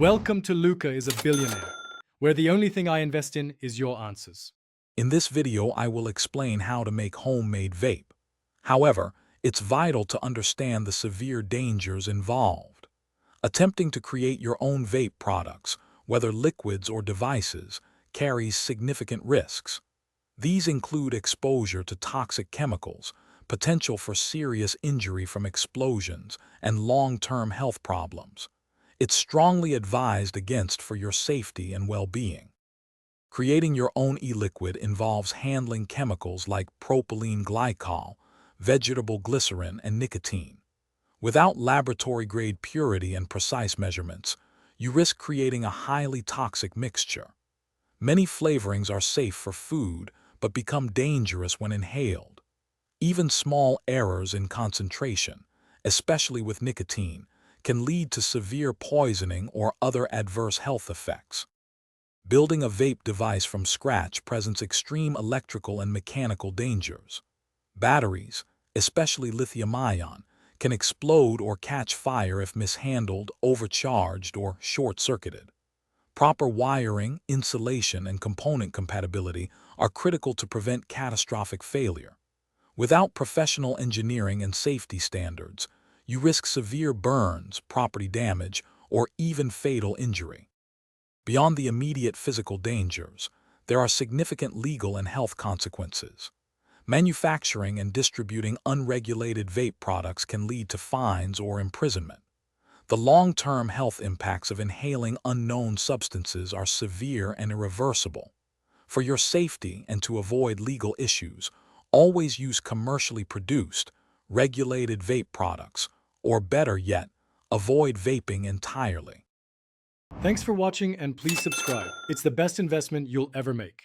Welcome to Luca is a Billionaire, where the only thing I invest in is your answers. In this video, I will explain how to make homemade vape. However, it's vital to understand the severe dangers involved. Attempting to create your own vape products, whether liquids or devices, carries significant risks. These include exposure to toxic chemicals, potential for serious injury from explosions, and long-term health problems. It's strongly advised against for your safety and well-being. Creating your own e-liquid involves handling chemicals like propylene glycol, vegetable glycerin, and nicotine. Without laboratory-grade purity and precise measurements, you risk creating a highly toxic mixture. Many flavorings are safe for food, but become dangerous when inhaled. Even small errors in concentration, especially with nicotine, can lead to severe poisoning or other adverse health effects. Building a vape device from scratch presents extreme electrical and mechanical dangers. Batteries, especially lithium-ion, can explode or catch fire if mishandled, overcharged, or short-circuited. Proper wiring, insulation, and component compatibility are critical to prevent catastrophic failure. Without professional engineering and safety standards, you risk severe burns, property damage, or even fatal injury. Beyond the immediate physical dangers, there are significant legal and health consequences. Manufacturing and distributing unregulated vape products can lead to fines or imprisonment. The long-term health impacts of inhaling unknown substances are severe and irreversible. For your safety and to avoid legal issues, always use commercially produced, regulated vape products, or better yet, avoid vaping entirely. Thanks for watching and please subscribe. It's the best investment you'll ever make.